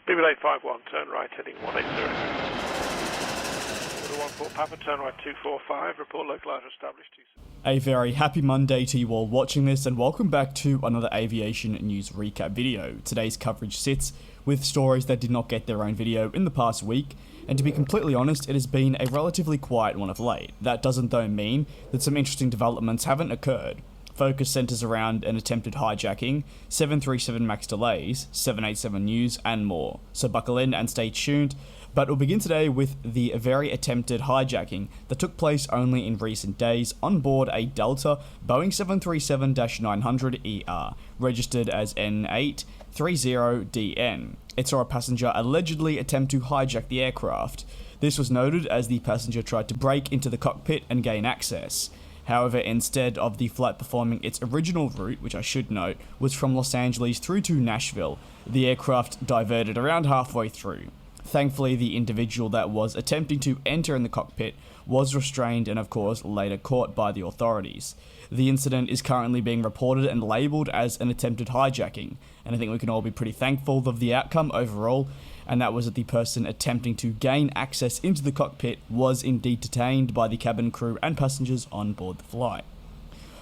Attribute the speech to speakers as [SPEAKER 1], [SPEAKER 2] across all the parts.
[SPEAKER 1] BB851, turn right, heading 180. Order 14 Papa, turn right 245, report localizer established.
[SPEAKER 2] A very happy Monday to you all watching this, and welcome back to another aviation news recap video. Today's coverage sits with stories that did not get their own video in the past week, and to be completely honest, it has been a relatively quiet one of late. That doesn't though mean that some interesting developments haven't occurred. Focus centres around an attempted hijacking, 737 MAX delays, 787 news, and more. So buckle in and stay tuned, but we'll begin today with the very attempted hijacking that took place only in recent days on board a Delta Boeing 737-900ER, registered as N830DN. It saw a passenger allegedly attempt to hijack the aircraft. This was noted as the passenger tried to break into the cockpit and gain access. However, instead of the flight performing its original route, which I should note was from Los Angeles through to Nashville, the aircraft diverted around halfway through. Thankfully, the individual that was attempting to enter in the cockpit was restrained and of course later caught by the authorities. The incident is currently being reported and labelled as an attempted hijacking, and I think we can all be pretty thankful of the outcome overall, and that was that the person attempting to gain access into the cockpit was indeed detained by the cabin crew and passengers on board the flight.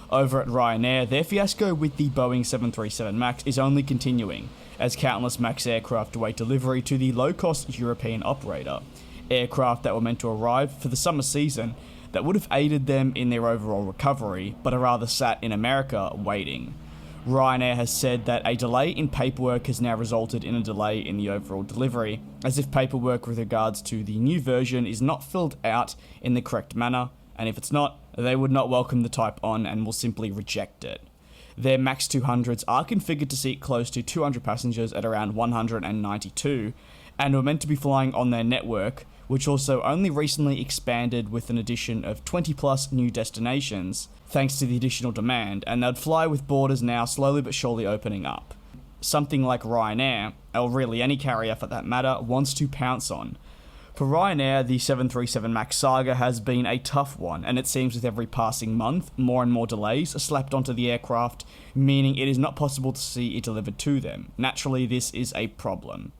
[SPEAKER 2] Over at Ryanair, their fiasco with the Boeing 737 MAX is only continuing, as countless MAX aircraft await delivery to the low-cost European operator. Aircraft that were meant to arrive for the summer season that would have aided them in their overall recovery, but are rather sat in America waiting. Ryanair has said that a delay in paperwork has now resulted in a delay in the overall delivery, as if paperwork with regards to the new version is not filled out in the correct manner, and if it's not, they would not welcome the type on and will simply reject it. Their MAX 200s are configured to seat close to 200 passengers at around 192, and were meant to be flying on their network, which also only recently expanded with an addition of 20 plus new destinations, thanks to the additional demand, and they'd fly with borders now slowly but surely opening up. Something like Ryanair, or really any carrier for that matter, wants to pounce on. For Ryanair, the 737 MAX saga has been a tough one, and it seems with every passing month, more and more delays are slapped onto the aircraft, meaning it is not possible to see it delivered to them. Naturally, this is a problem.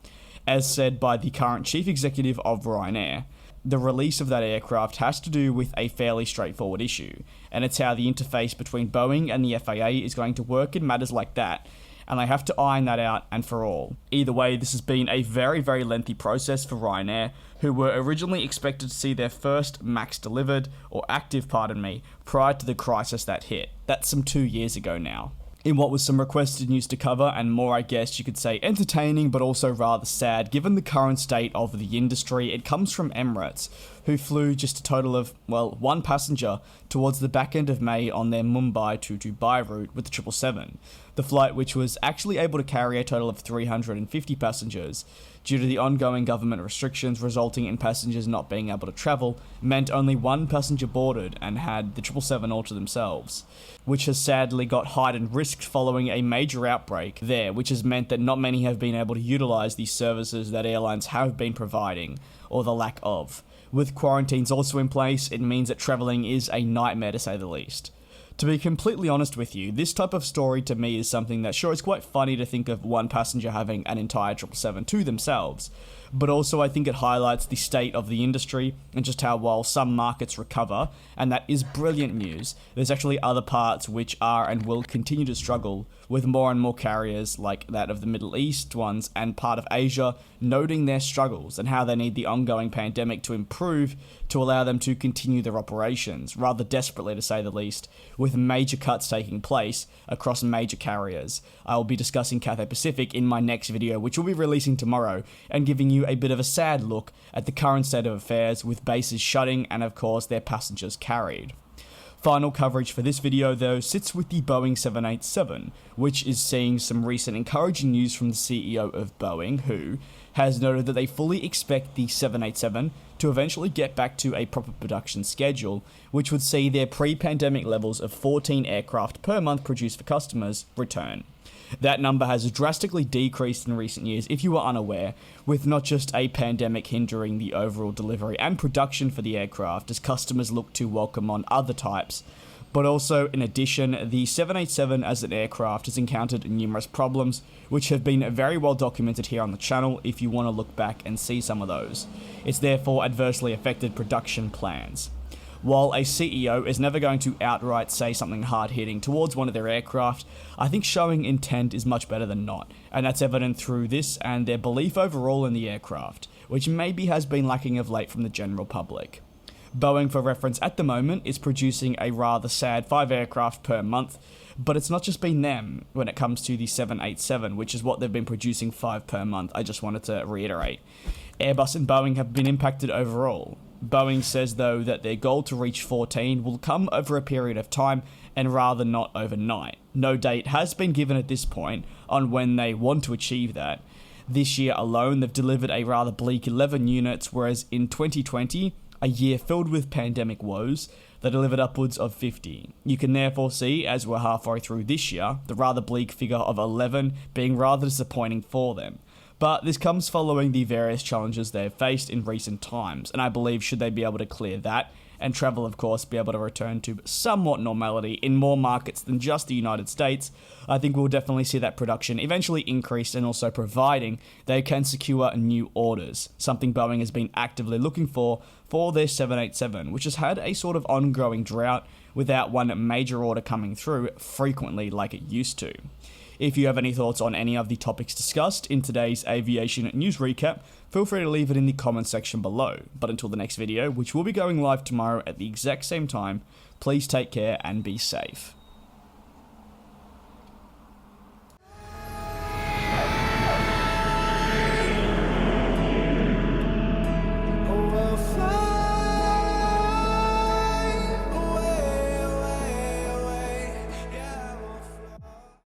[SPEAKER 2] As said by the current chief executive of Ryanair, the release of that aircraft has to do with a fairly straightforward issue, and it's how the interface between Boeing and the FAA is going to work in matters like that, and they have to iron that out and for all. Either way, this has been a very, very lengthy process for Ryanair, who were originally expected to see their first MAX delivered, or active, prior to the crisis that hit. That's some 2 years ago now. In what was some requested news to cover, and more I guess you could say entertaining but also rather sad given the current state of the industry, it comes from Emirates, who flew just a total of, well, one passenger towards the back end of May on their Mumbai to Dubai route with the 777. The flight, which was actually able to carry a total of 350 passengers, due to the ongoing government restrictions resulting in passengers not being able to travel, meant only one passenger boarded and had the 777 all to themselves, which has sadly got heightened risk following a major outbreak there, which has meant that not many have been able to utilise these services that airlines have been providing, or the lack of. With quarantines also in place, it means that travelling is a nightmare to say the least. To be completely honest with you, this type of story to me is something that sure is quite funny to think of one passenger having an entire 777 to themselves, but also I think it highlights the state of the industry and just how while some markets recover, and that is brilliant news, there's actually other parts which are and will continue to struggle, with more and more carriers like that of the Middle East ones and part of Asia noting their struggles and how they need the ongoing pandemic to improve to allow them to continue their operations, rather desperately to say the least, with major cuts taking place across major carriers. I will be discussing Cathay Pacific in my next video, which will be releasing tomorrow, and giving you a bit of a sad look at the current state of affairs with bases shutting and of course their passengers carried. Final coverage for this video though sits with the Boeing 787, which is seeing some recent encouraging news from the CEO of Boeing, who has noted that they fully expect the 787 to eventually get back to a proper production schedule, which would see their pre-pandemic levels of 14 aircraft per month produced for customers return. That number has drastically decreased in recent years, if you are unaware, with not just a pandemic hindering the overall delivery and production for the aircraft as customers look to welcome on other types, But also, in addition, the 787 as an aircraft has encountered numerous problems, which have been very well documented here on the channel if you want to look back and see some of those. It's therefore adversely affected production plans. While a CEO is never going to outright say something hard-hitting towards one of their aircraft, I think showing intent is much better than not, and that's evident through this and their belief overall in the aircraft, which maybe has been lacking of late from the general public. Boeing, for reference at the moment, is producing a rather sad 5 aircraft per month, but it's not just been them when it comes to the 787, which is what they've been producing 5 per month. I just wanted to reiterate. Airbus and Boeing have been impacted overall. Boeing says, though, that their goal to reach 14 will come over a period of time and rather not overnight. No date has been given at this point on when they want to achieve that. This year alone, they've delivered a rather bleak 11 units, whereas in 2020, a year filled with pandemic woes, they delivered upwards of 50. You can therefore see, as we're halfway through this year, the rather bleak figure of 11 being rather disappointing for them. But this comes following the various challenges they've faced in recent times, and I believe should they be able to clear that, and travel of course be able to return to somewhat normality in more markets than just the United States, I think we'll definitely see that production eventually increase, and also providing they can secure new orders, something Boeing has been actively looking for their 787, which has had a sort of ongoing drought without one major order coming through frequently like it used to. If you have any thoughts on any of the topics discussed in today's aviation news recap, feel free to leave it in the comment section below. But until the next video, which will be going live tomorrow at the exact same time, please take care and be safe.